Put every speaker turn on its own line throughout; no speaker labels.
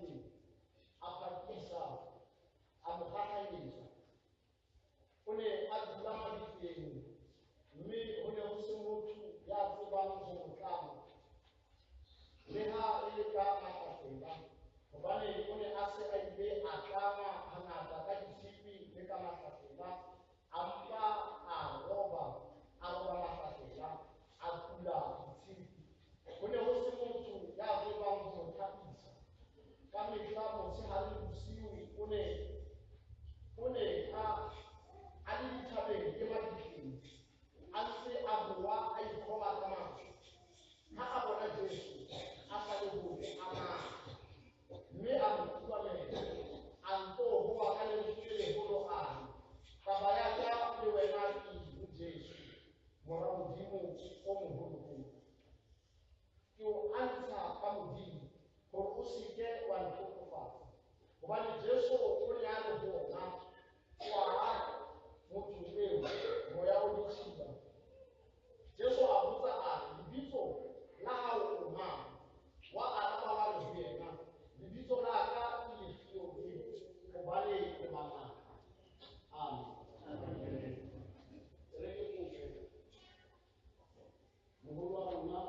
mabitleng a phakisa a mo kgakganyetsa o ne a dula mabitleng mme ho ne ho se motho ya tsebang ho mo tlama le ha e le ka matlafela hobane o ne a se a ile a tlama hangata ka ditshipi le ka matlafela a mpa a roba matlafela a kula ditshipi ho ne ho se motho ya tsebang ho mo thapisa ka mehla motshehare bosiu o ne a le dithabeng le mabitleng a ntse a bua a ikgoba ka matla ha a bona Jesu a sa le hole a matla mme a mo kubamela a nto bua ka lentswe le leholo a re taba ya ka le wena ke ho Jesu mora Modimo o moholoholo ke o antsha ka Modimo hore o se ke wa nhlokofatsa hobane Jesu o ne a le hona wa motho eo moya o dithiba Jesu a botsa a re lebitso la hao o mang wa araba wa le ho yena lebitso la ka ke lefio hobane o mangata amen re ke kope moholo wa rona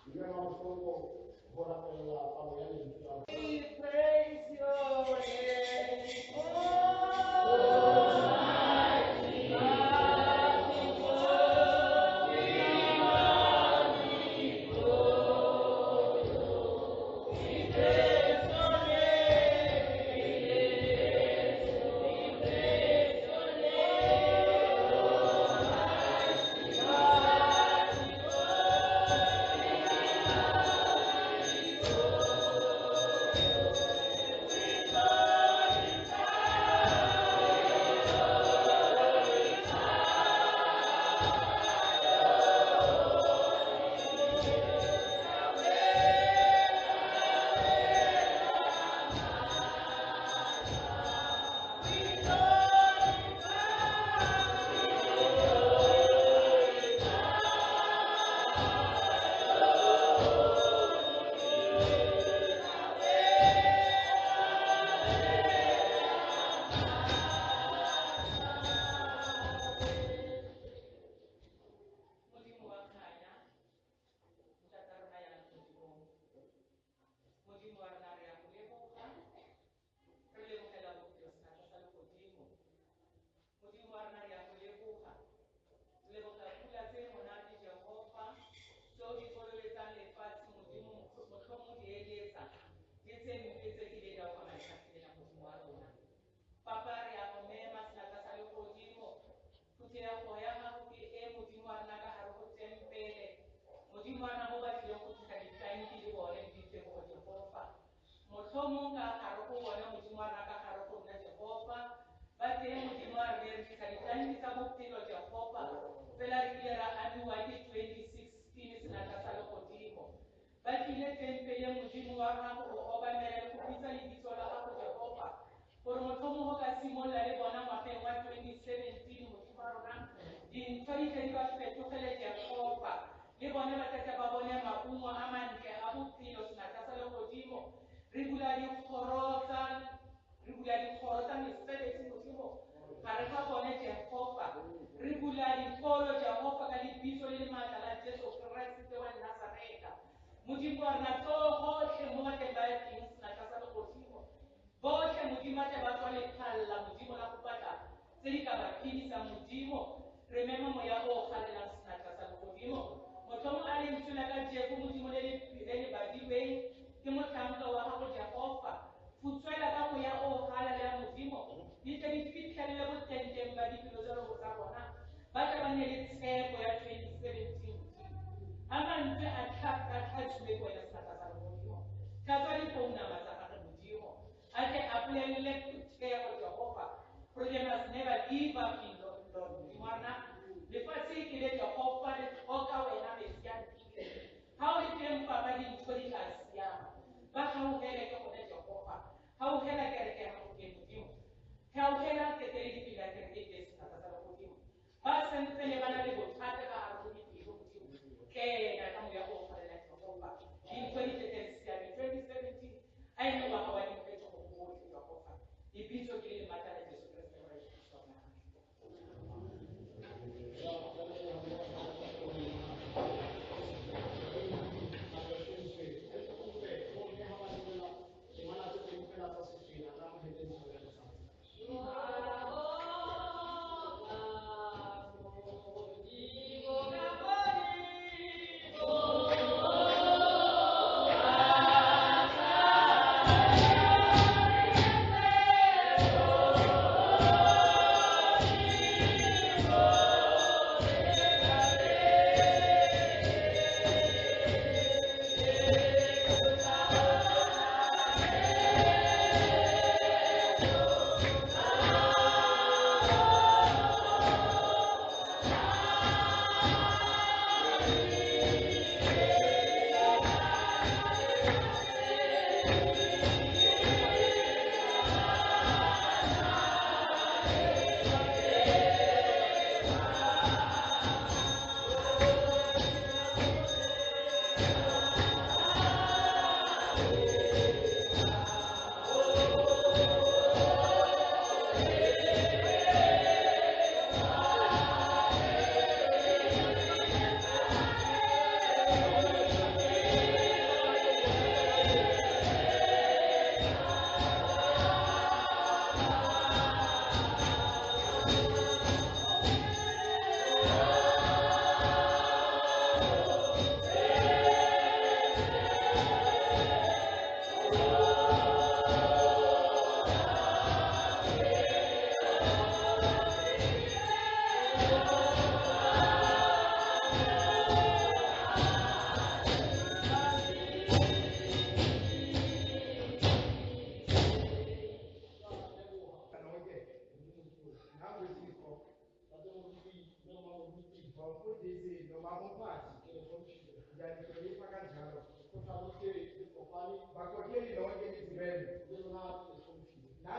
mme wa mohlompo ho rapella palo ya lentswe la
We praise your name,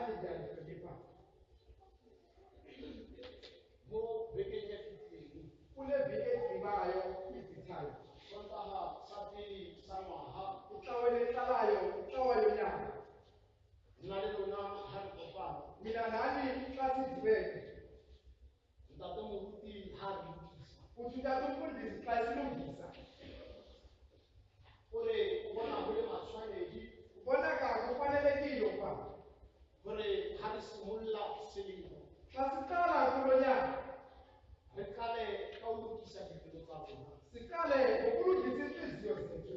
nani ndiyahlonipha
mo bekenya fiteng
kule viki edlulileyo idithayo
sontaga sa pele sa ngwaga
ihlawelo eqalayo ihlawelo yonyaka
nna le lona ga re kopana
mina nani xa sidibene
ntate moruti ga re lokisa
uthuthatha umfundisi xa silungisa
gore o bona go le matshwanedi
ubona kahle kufanelekile ukuba
gore ga re simolola selemo
xa siqala kulo nyaka
re qale ka go lokisa dipelo tsa rona
siqale ngokulungisa inhliziyo zethu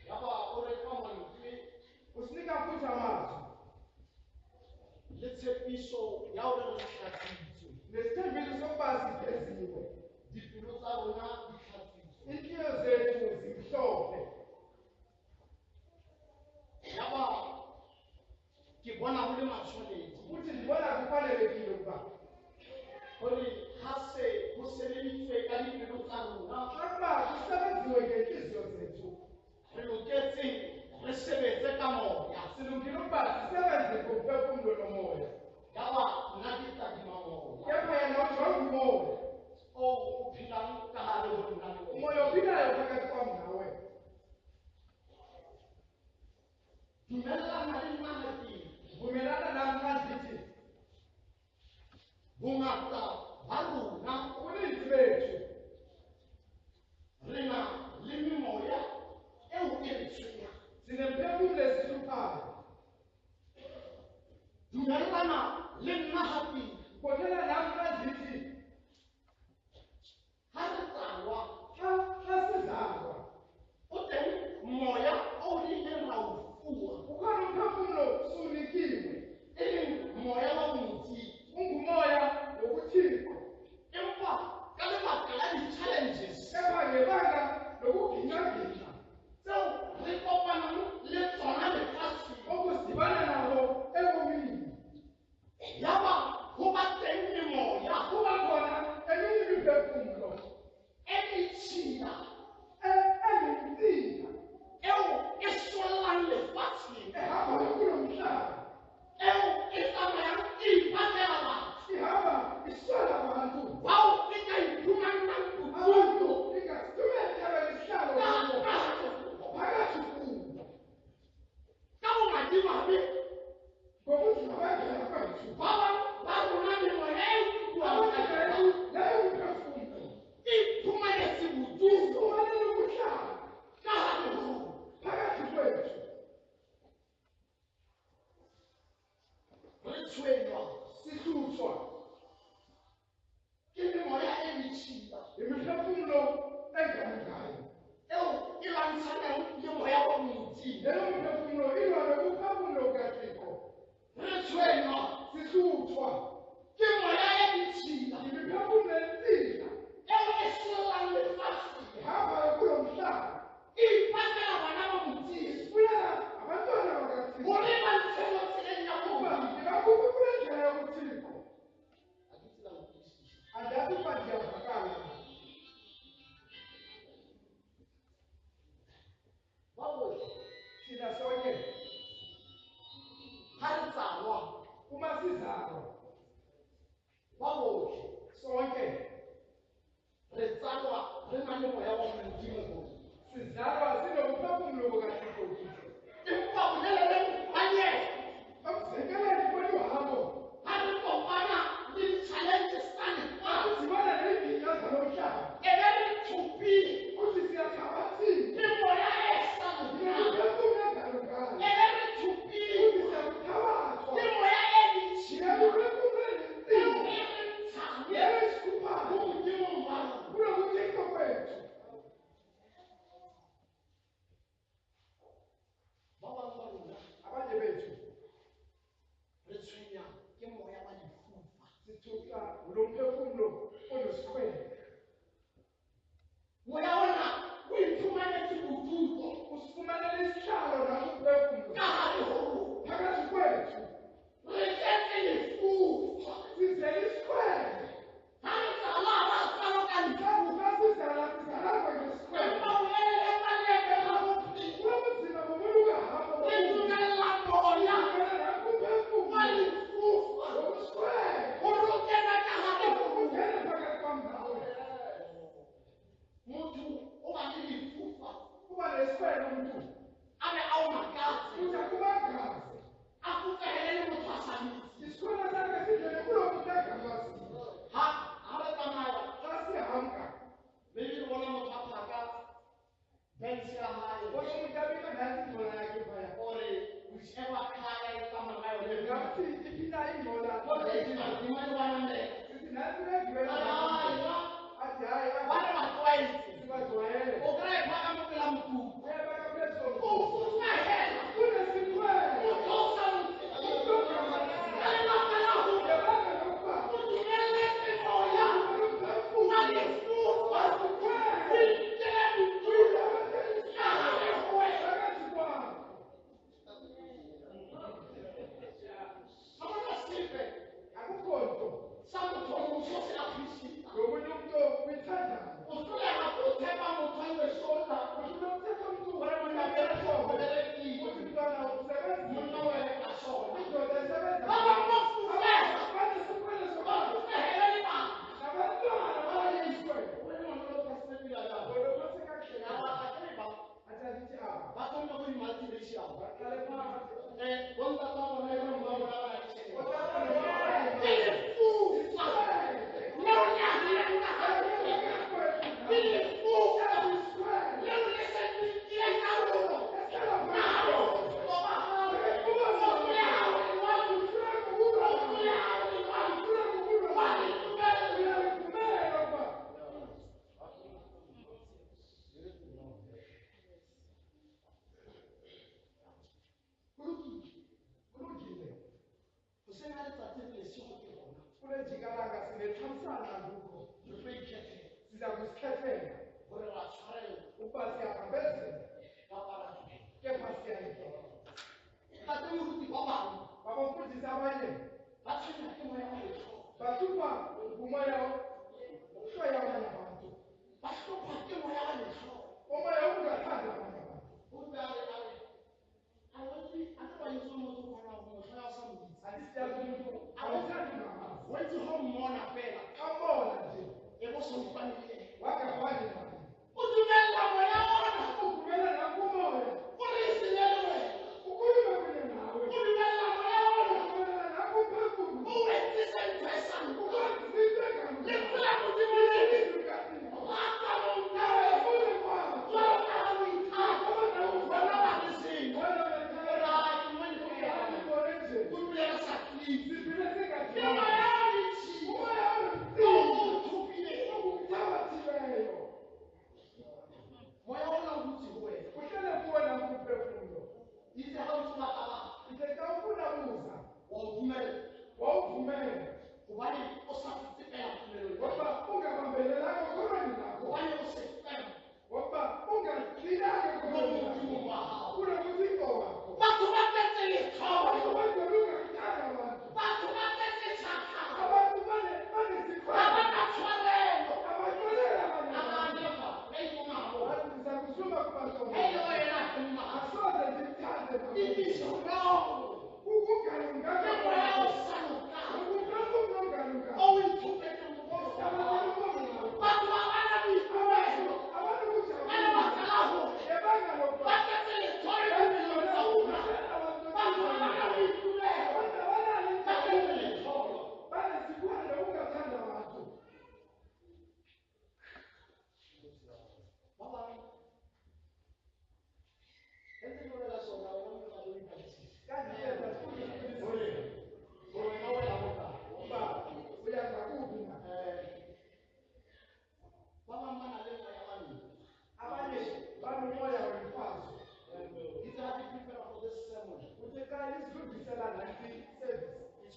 yaba o re fa mantswe
usinika futhi amazwi
le tshepiso ya gore re tlhatsitswe
nesithembiso sokuba sipheziwe
dipelo tsa rona di tlhatsitswe
inhliziyo zethu zimhlophe
yaba ke bona go le matshwanedi
futhi ndibona kufanelekile ukuba
gore ga se go seleditswe ka dipelo tsa rona
akuba kusebenziwe ngenhliziyo zethu
re loketse re sebetse ka moya
silungile ukuba sisebenze ngomphefumulo nomoya
yaba nna ke tadima moya
kepha yena ujonga umoya
o o phelang ka gare go nna le wena
umoya ophilayo phakathi kwam nawe
dumelana le nna gakeng
vumelana nami xa ndithi
bongata ba rona
ubuninzi bethu
re na le memoya eo e re tshwenyang
sinemphefumulo esihluphayo
dumelana le nna gape
khothela nami xa ndithi
ga re tsalwa
xa sizalwa
o teng moya o re ileng ra o fuwa
ukhona umphefumulo suwunikiwe
e leng moya wa motsing
ungumoya wokuthixo
empa ka lebaka la di-challenges
kepha ngebanga lokuginqaginqa
tseo re kopanang le tsona lefatsheng
okusidibana nabo ebomini
yaba go ba teng memoya
kuba khona eminye imiphefumulo
e ditšhila
elintsika
eo e solang lefatsheng
ehambayo kulo mhlaba
eo e tsamayang e ipatela batho
ihamba iswela abantu
bao e ka iphumanang bodulo
abantu ingasithumethele isihlalo phakathi kubo
ka bomadimabe
ngokuthi mabangena kwethu
ba bang ba rona memoya e ikutlwang ka yona
leyo miphefumulo
e iphumanetse bodulo
ifumanele ukuhlala
ka gare go rona
phakathi kwethu
re tshwenywa
sihlutshwa
ke memoya e ditšhila
imiphefumulo engamungayo
eo e lwantshanang le moya wa motsing
leyo miphefumulo ilwa nokuphefumulo kukathixo
re tshwenywa
sihlutshwa
ke moya ya ditšhila
imiphefumulo ensika
eo e solang lefatsheng
ihambayo kulo mhlaba
e ipatela bana ba motsing
ifulela abantwana bakathixo
gore ba ntshe mo tseleng ya
kuba
bona
ndibakhuphe kule ndlela yokuthixo
a ke tsela go utlwisisa
andazi uba ndiyavakala
ba botlhe
thina sonke mtu
abe awumagazi
utakubagazi
akufelele muthasanisi
isikona sakhe sidlele kulo mtaka masi
habe tsamaya
asihamka
maybe bona motho a phaka bensi ya hae
bona mutabika nasi mola yake phaya
ore whichever car e tsamaya ka yone
ngathi ipina imola
kodwa imali wanandela
nasi begibela athi hayi
bana baxwayise
sibajwayele
okray phaka mopela mokulu
uyabaka phezulu
ufumahela
kunesikhwele
utosa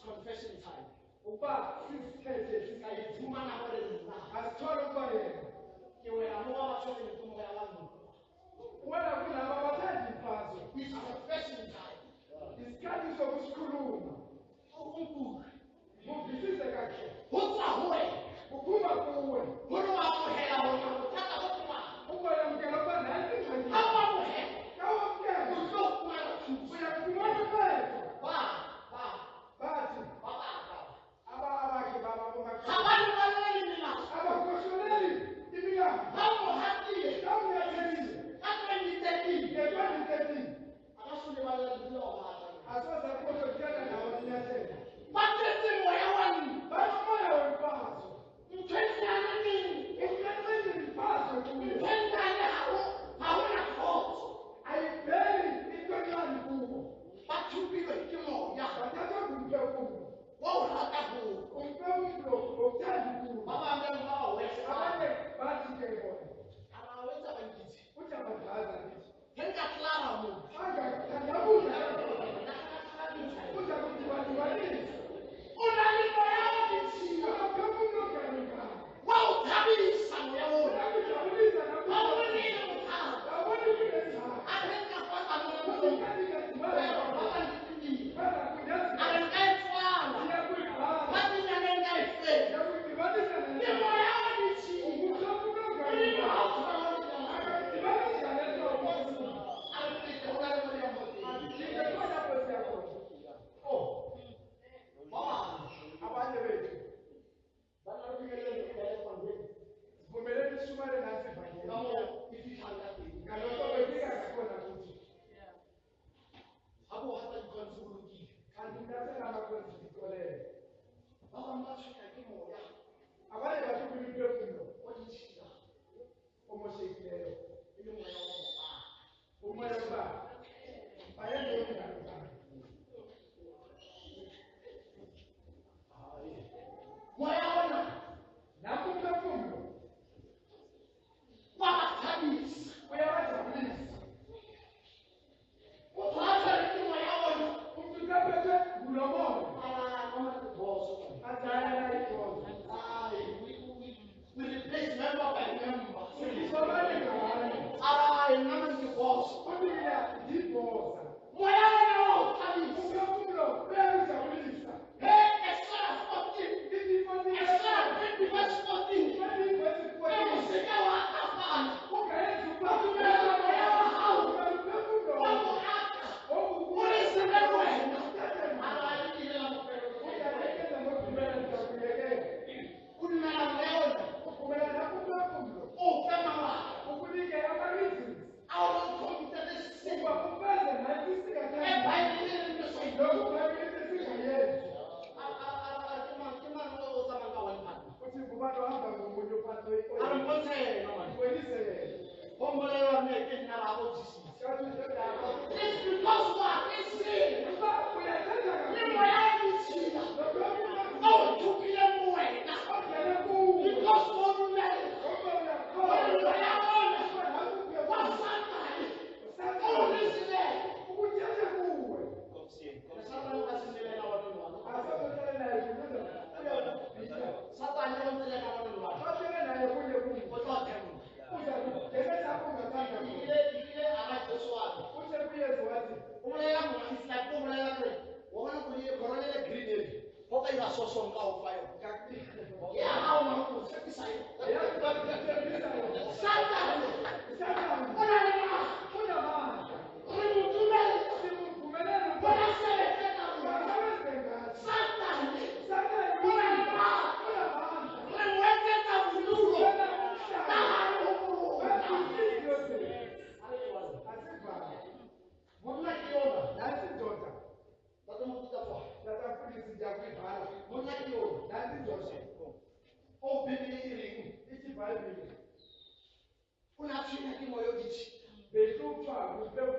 confession time.
Uba sisikhethe
Sikayithumana kwelezina.
asithola ukuba yena
Kiwelamuka abathole imfumo yabantu.
wena kulaba abathanda imfazwe
It's confession time.
isikhathi sokusikhuluma
uNkulunkulu
muvisise kahle
uza huwe
uphuma kuwe
unowamuhela wona uthatha kodwa
ukwamukela ukuba nansi ingxenye
awamuhela
kawamukela
uzokumela
uyakufumana kwethu
bathi
bathi abakhe baba bomakhala
abantu balele mina
abakhohleleli imilambo
hawo hatile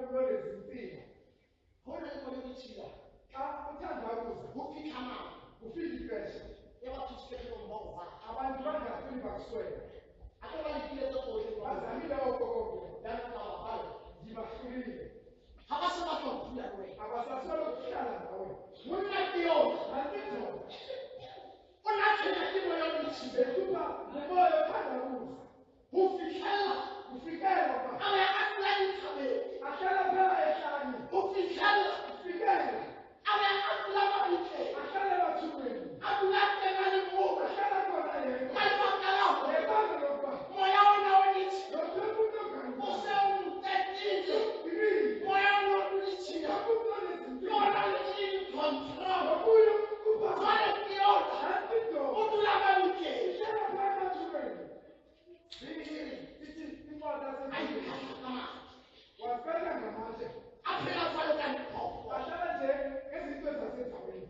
kulolezintilo.
Hona le kone ditshila.
Xa uthandabuza,
Ho fihla nako.
kufika ixesha.
E batho se ke mo ba.
Abantu bangafuni bakuswela.
Ake ba dikile tse tsohle ba.
Bazamile okokonke.
Ya ka ba ba.
Ndibahlulile.
Ha ba se ba tlo dula le wena.
Abasasolo ukuhlala nawe.
Monna ke yo.
Nantizo.
Ona tshela ke mo yo ditshila.
Bethuba ngumoya othandabuza.
Ho fihlela.
Kufikela ba.
Abe a tla dithabe.
Ahlala phela ehlanye.
Ho fihlela.
Kufikela.
Abe a tla ba dithe.
Ahlala ebathukweni.
A tla tena le mo.
Ahlala khona yena.
Ka ba ka la ho.
Yebanga lokuba.
Moya ona o ditshila.
Lo semuntu oganga.
O se o mtetile.
Ibili.
Moya ona o ditshila.
Akulolezintilo.
Yona le in control.
Obuye ukuba.
Jwale ke yona.
Nantizo.
O dula ka dithe.
Ihlala phela ebathukweni.
Bibili.
Ithi incwadi
Ayi
yaseBhayibheli.
kama.
Wafela ngamandla.
Aphela jwalo ka diphoofolo.
Ahlala nje ngezinto zasendaweni.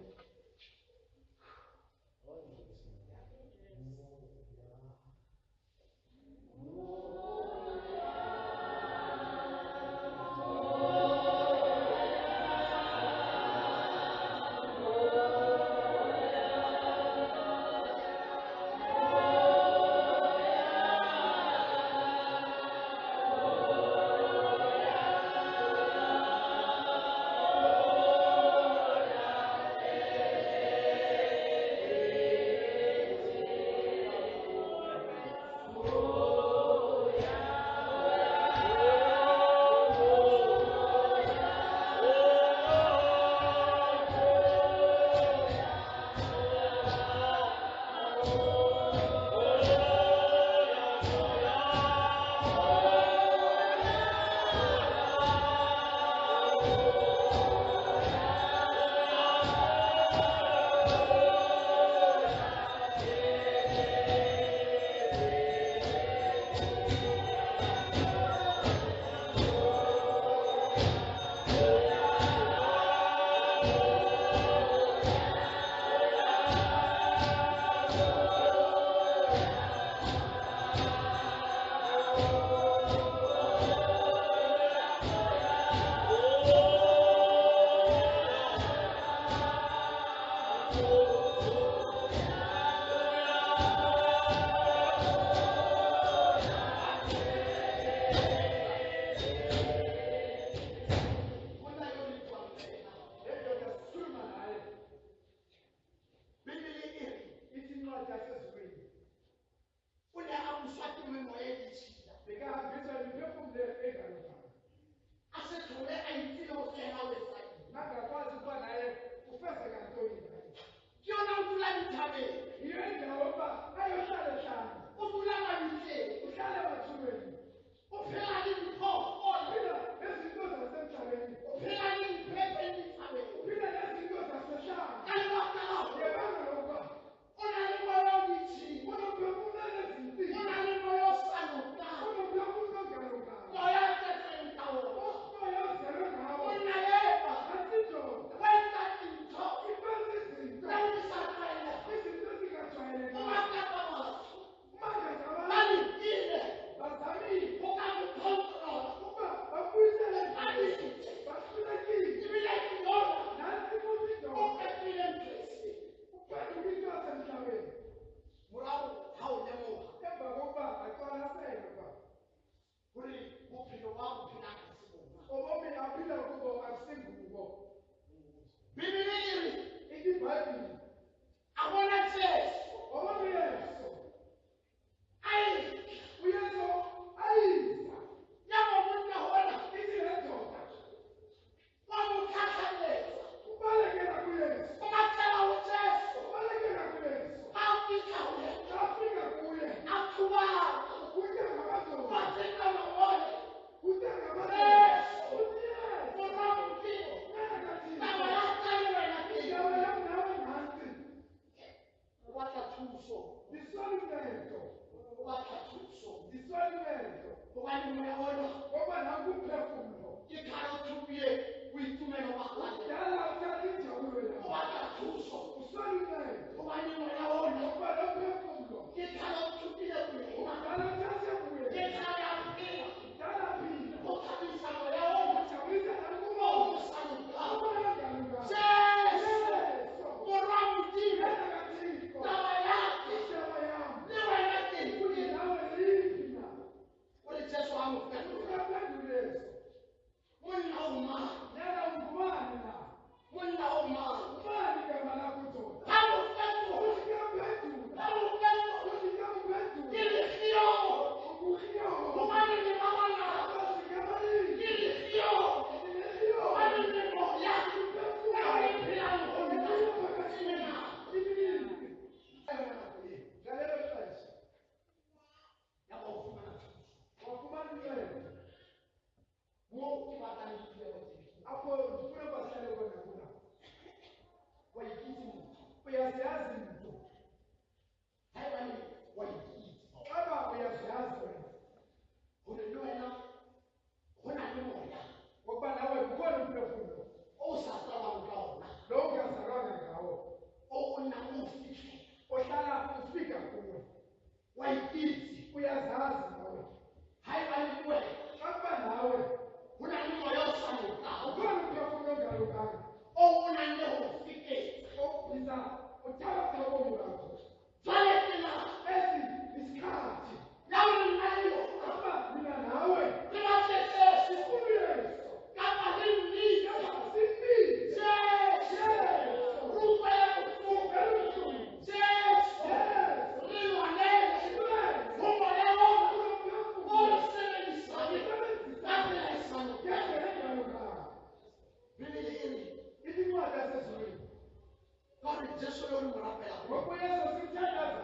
Jesu lo mo rapela
Ngoba Yesu simthandaza.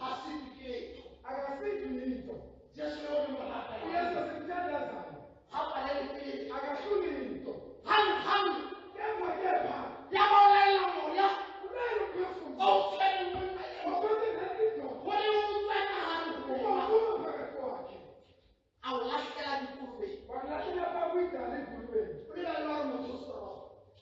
hasiki
Akasithi into.
Jesu lo mo rapela
Yesu simthandaza.
hapa leli
Akashuni into.
hang
Kepha.
yabolela moya
Ulelo phefumula.
awutheni umuntu
Ngoba nento.
wale utsena hantu
Uphuma phakathi kwakhe.
awulahlekela inkulume
Wakulahlela bakwidala engulubeni.
ulila lwa motosoro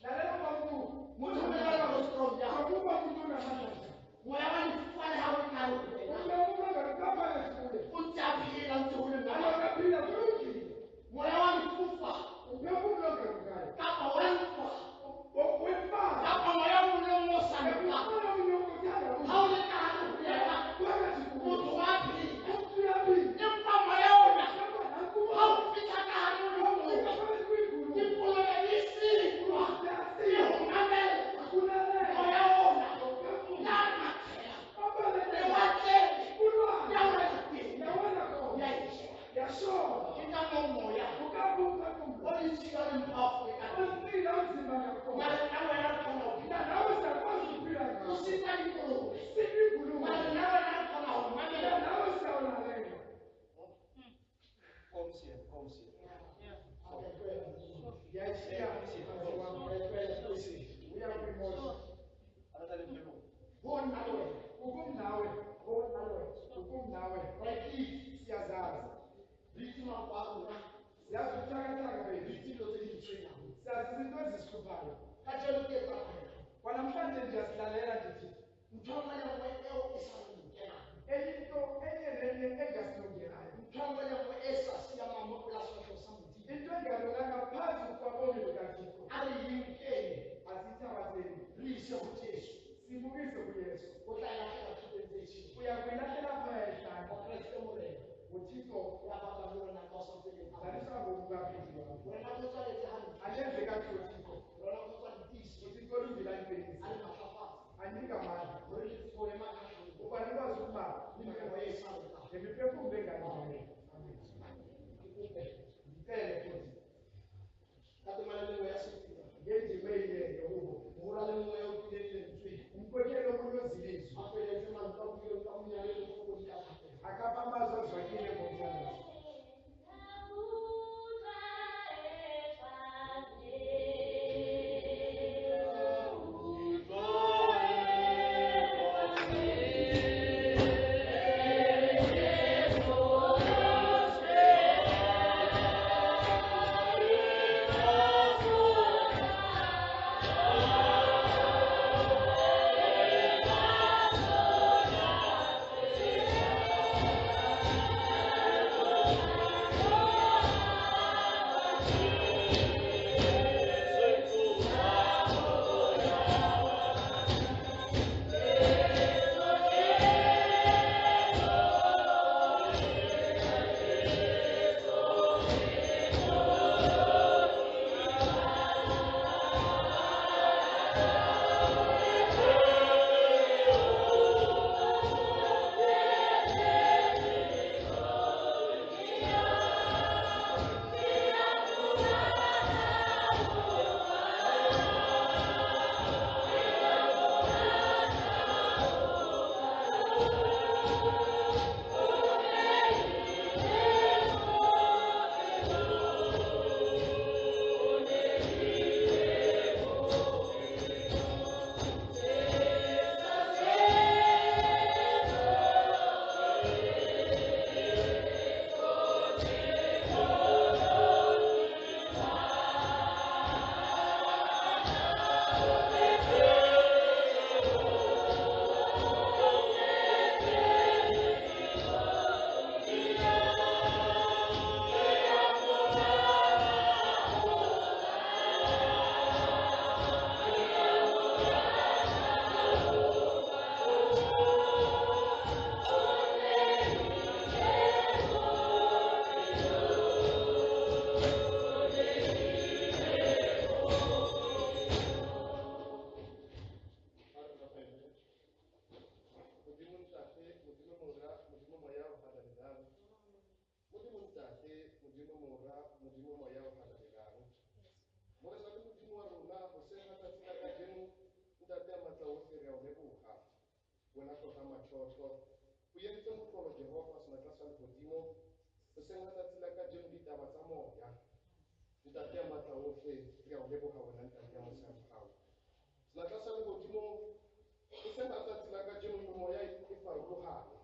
Lalela bantu.
muthi ulila lwa motosoro ya
Akuba umuntu onamandla.
moya wani fane hawe karu
Umuntu ongakapha lesikude.
untaphila ntuli ngalo
Akaphila kulungile.
moya wani kufa
Uphefumula ongalukayo.
kapa wanifa
Wemfana.
kapa moya wuni ngosanka
Umfana unokuthanda.
hawule karu kuyela
Phakathi kubo.
muthi waphila
Umuntu uyaphila.
impa moya wona
Lapha nakuba.
hawufika karu
Wawufika
umuntu
phakathi kwigulu.
impulo yelisikwa ihungamela
Akulalela.
moya wona
Uphefumula.
namathela
Babalele.
ewatshele
Ulwana.
yawazidini
Yawona khona.
yayishela
Yashona.
intamomoya
Ukaphumula.
olisika limphafu ekade
Usila umzimba ngakhona.
mali nawe nakhona
Na nawe siyakwazi ukuphila ngawo.
usisa inkulumo
Siyikhuluma.
mali nawe nakhona
Na
umamela
nawe siyawulalela. Yayishiya umfazi wami. Uyakwimosha.
nawe
Ukumnawe. Ukumnawe. Siyazazi.
bitima kwakuna
Siyazi ubuthakathaka bethu.
bitilo zelitshina
Siyazi izinto ezisihluphayo.
katshela ukeza khona
Kwanamhlanje ndiyasilalela ndithi
mthongele weteo esalungela
enye into enye nenye engasilungelayo.
mthongele esasiya mamapulasohlo samuti
Into engalunganga phansi kwabomi bukaThixo.
ari yinkeni
Asithabatheni.
lise kujesu
Sibukise kuYesu.
uhlalahlala thubenzeshini
Uyakuyilahlela phaya ehlane.
okreste morena
uThixo
yababalula nakosofele
zalisa ngokukaphezulu wakho.
wena kutsaletse hantle
Ayenze kakuhle uThixo.
wena kutsalitisi
uThixo oluvela empeleni.
ali mahlafazi
Anika amandla.
uri litsoe makhahlani
Ukwanika
wena tota matlotlo o entse motlolo Jehova senatla sa legodimo o senga tsatsi la kajeno ditaba tsa moya ntate ya matla ohle re a o leboga wena ntate ya mosamogago senatla sa legodimo o senga tsatsi la kajeno memoya e farologane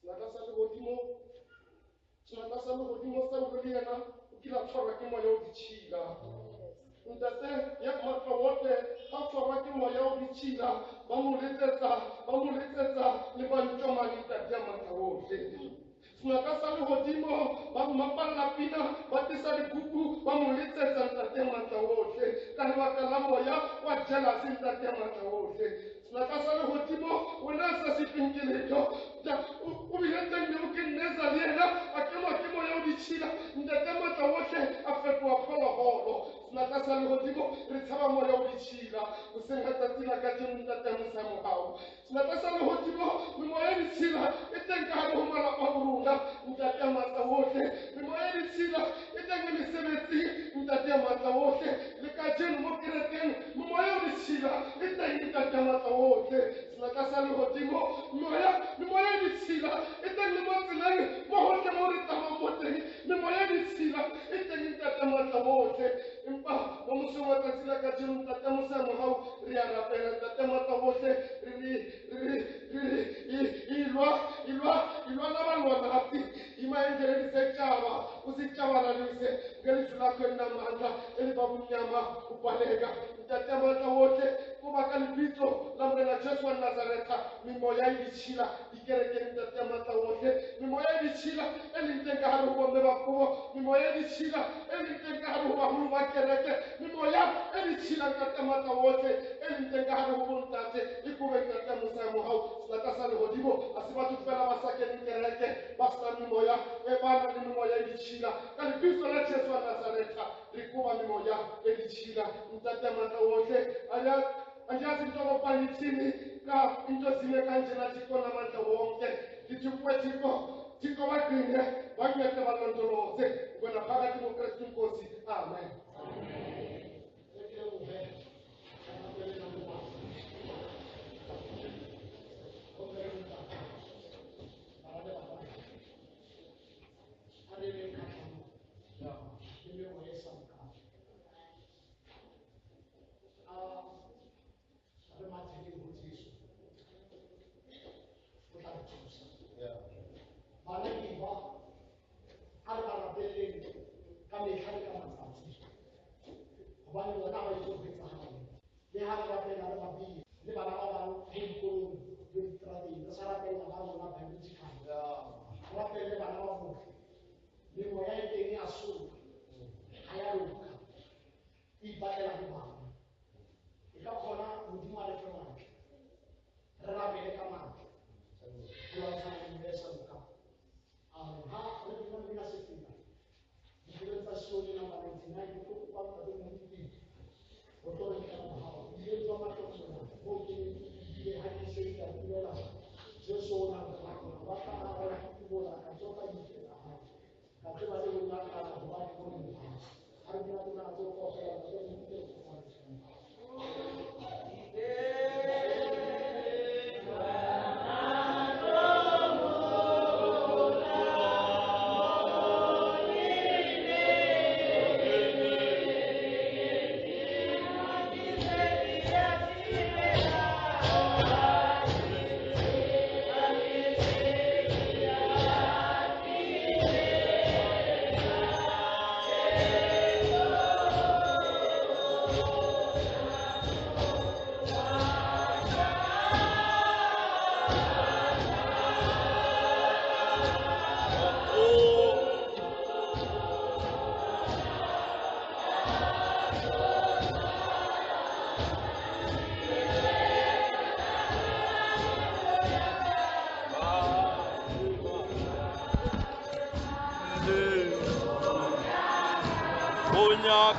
senatla sa legodimo sa le yena o kila tshwarwa ke moya o ditšhila ntate ya matla ohle ga tshwarwa ke moya o ditšhila ba mo letsetsa le bantšomane ntate ya matla ohle senatla sa legodimo ba mmapalla pina ba tlisa dikuku ba mo letsetsa ntate ya matla ohle ka lebaka la moya wa jealous ntate ya matla ohle senatla sa legodimo wena sa sepeng ke letho o biletseng nebukadneza le yena a kenwa ke moya o ditšhila ntate ya matla ohle a fetoga phologolo senatla sa legodimo re tshaba moya o ditšhila o senga tsatsi la kajeno ntate ya mosamogago senatla sa legodimo memoya ya ditšhila e teng ka gare go malapa a borona ntate ya matla ohle memoya ya ditšhila e teng le mesebetsing ntate ya matla ohle le kajeno mo kerekeng memoya ya ditšhila e teng ntate ya matla ohle senatla sa legodimo memoya ya ditšhila e teng le mo tseleng mo gotlhe mo re tsamang mo teng memoya ya ditšhila e teng ntate ya matla ohle empa mo mosong wa tsatsi la kajeno ntate ya mosamogago re a rapela ntate ya matla ohle ilwa la balwanati imaendelelise tshaba usitshabalalise ngelizwi lakho elinamandla elibabumnyama ubaleka ntate ya matla ohle kuba ka lebitso la morena Jesu wa Nazaretha memoya e ditšhila dikerekeng ntate ya matla ohle memoya e ditšhila e leng teng ka gare go bomme ba kobo memoya e ditšhila e leng teng ka gare go bagolo ba kereke memoya e ditšhila ntate ya matla ohle e leng teng ka gare go bontate e kobe ntate ya mosamogago senatla sa legodimo a se batho fela ba sa kene kereke ba sena memoya e bana le memoya e ditšhila ka lebitso la Jesu wa Nazaretha re koba memoya e ditšhila ntate ya matla ohle andiyazi into okokubana ithini ka into zime kanjena thixo namandla wonke ndithi kuwe thixo bagcine bancede balondoloze wena phakathi kokristu inkosi amen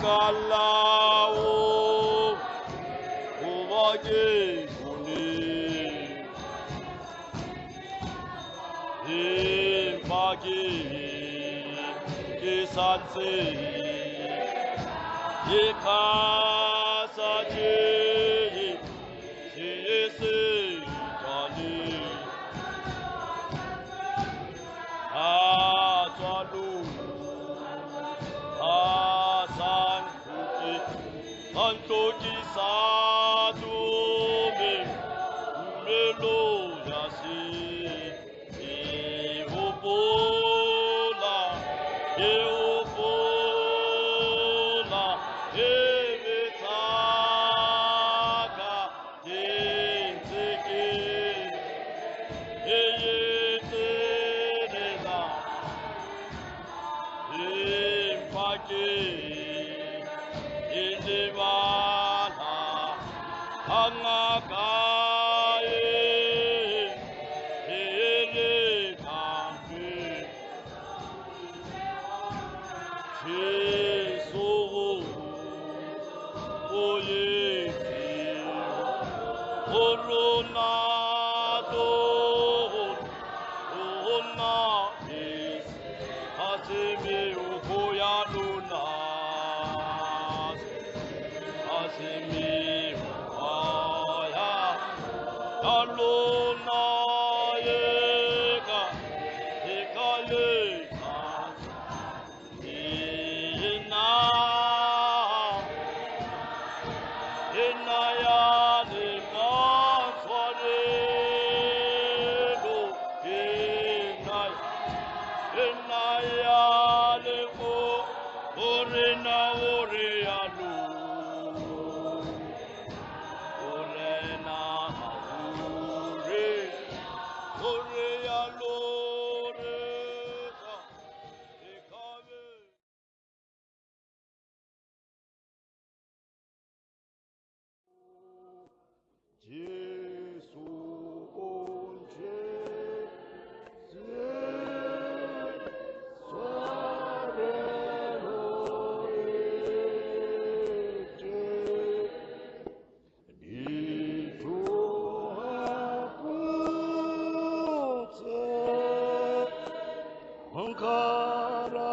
Kalao ubage kuni impagi kisanse yekasaje yese kali Santo Kisatu Melo Yasi Ehobola Ehobola Emetaka Yenteke Eyetereza Empake Indivana Angakae Elekampe Jesu Oyeti Coronado Ona is Aseme Ukoyaluna Aseme Aya Alona Yeka Ekayeka Ina Inayane Maswarelo Inayane Mo Orena Orealu Orena Ure Orealu Reka Ekave Jesu onje Sarelo ete Dito apute Ankaraneta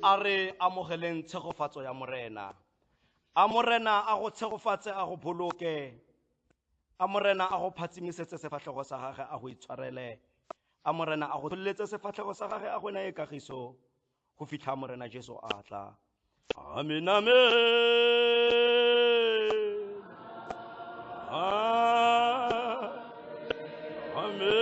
a re amogeleng tshegofatso ya morena a morena a go tshegofatse a go boloke a morena a go phatsimisetse sefatlhego sa gage a go itshwarele a morena a go tholetse sefatlhego sa gage a go naye kagiso go fitlha morena Jesu a tla amen amen amen Amen.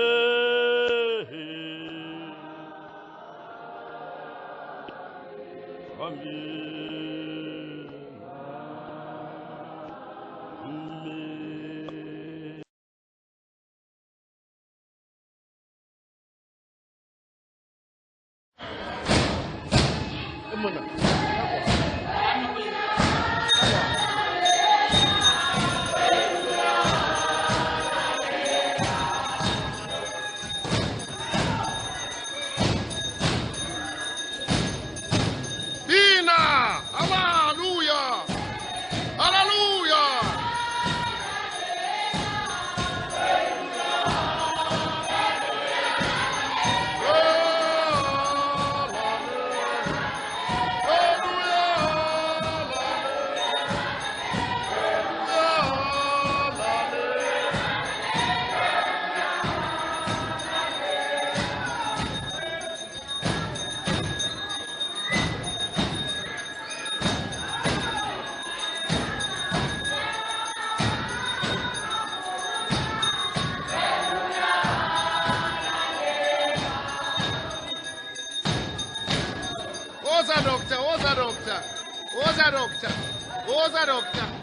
Amen. Come on.
Oh!
Woza doctor. Woza doctor.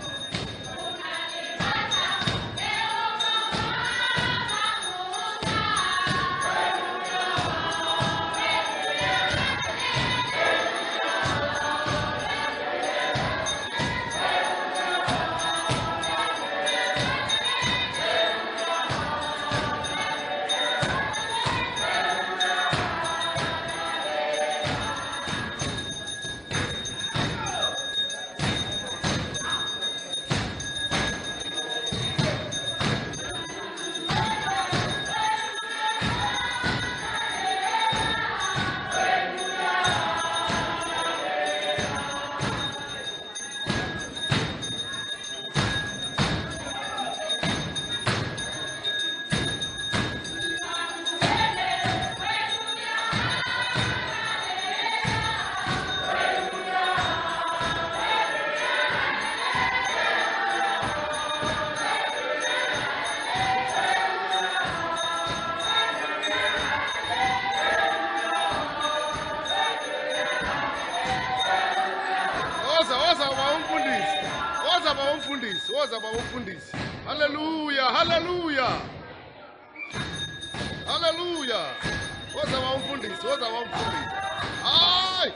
Woza bawumfundisi. Hallelujah, hallelujah. Hallelujah. Woza bawumfundisi, woza bawumfundisi. Ay!